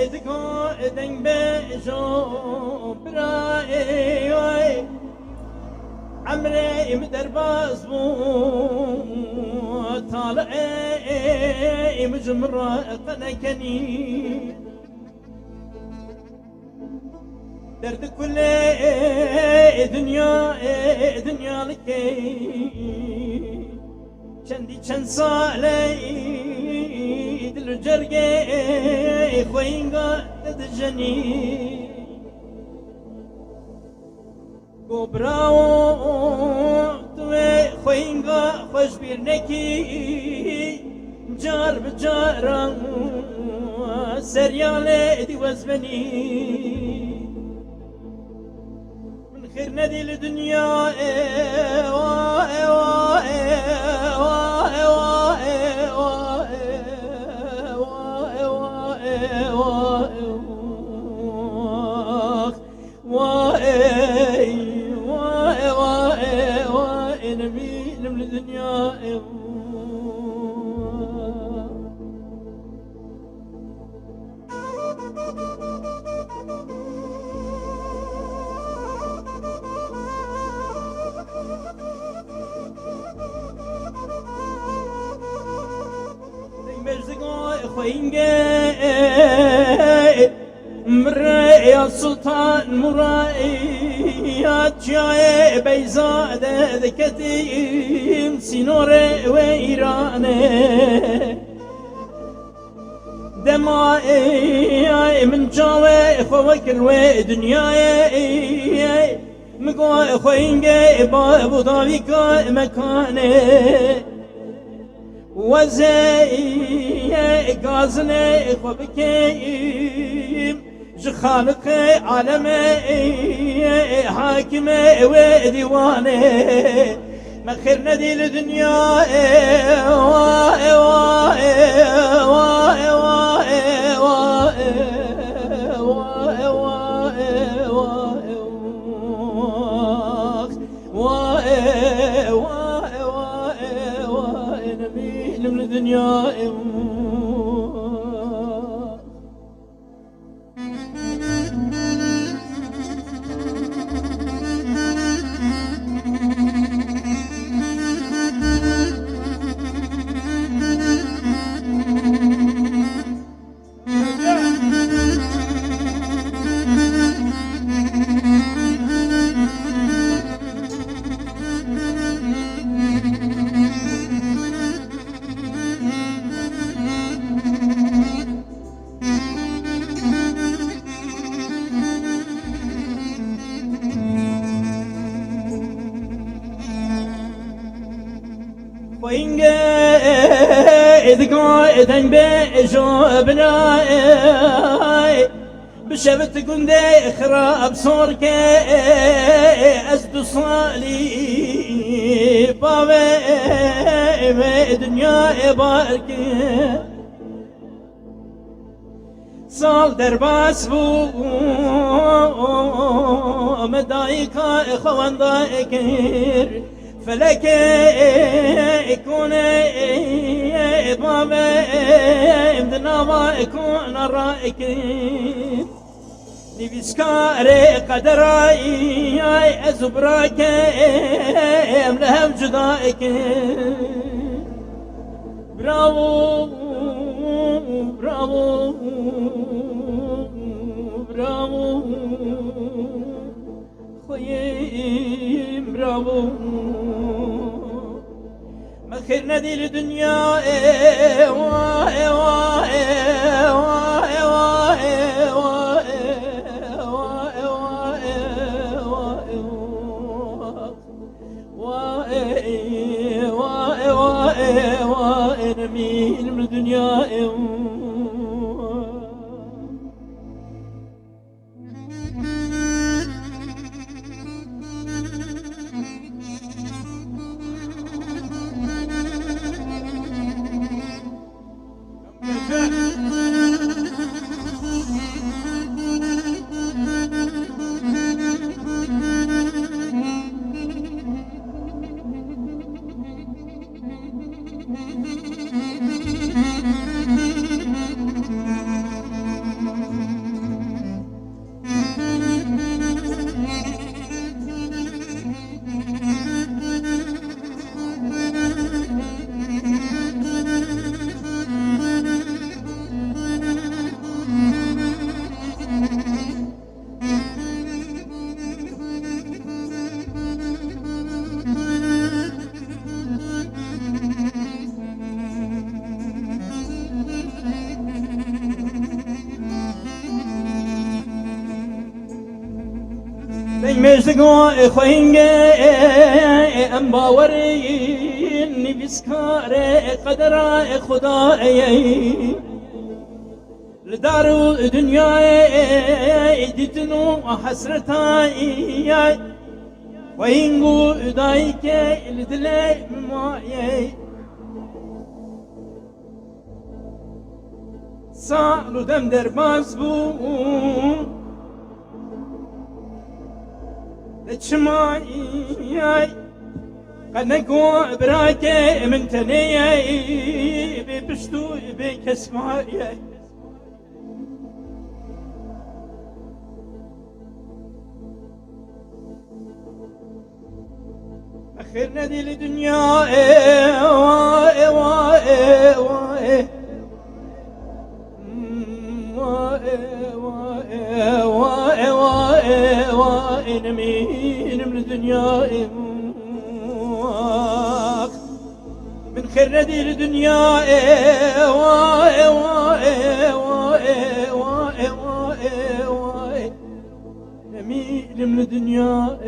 ادگاه دنگ به جو برای عمري مدرباز بو طالعي مجمرة قنكني درد كل دنيا لكي چندی چند ساله دل جرگه خوینگا دجنی گو براو توی خوینگا خوش بیر نکی جار بجارم سریال دی وزبنی من خیر ندی لدنیا يا سلطان مرائيات جاي بيزادة ذكتيم سينوري وإيراني دمائي من جاوي خوك الوي دنياي مقوى خوينجي بابو ضاويكا مكاني وزي قازني خوبكيم خالق عالمي حاكمي وديواني ما خير ندي لدنيا إذن بيجو بناي بشبت قندي خراب صورك أزد صالي بابي دنيا بارك صال درباس بو مدايكا إخوان ضايكير فلك يكون بابا ابدنا ما يكون رائك نبيسكاري قدراي ازبراك املهم جدائك براو براو براو خويم براو ما خير ندي لدنيا نميل من الدنيا مجدگو خوینگه ام باورین نویسکار قدر خدایی لدارو دنیای دیتنو حسرتایی خوینگو دایی که لدلی مایی سالو دم در باز بود لچمایی قنقو براكي من تنيي ببشتو بكسماي اخرنا دي الدنيا نمين من الدنيا من خير دي الدنيا نمين من الدنيا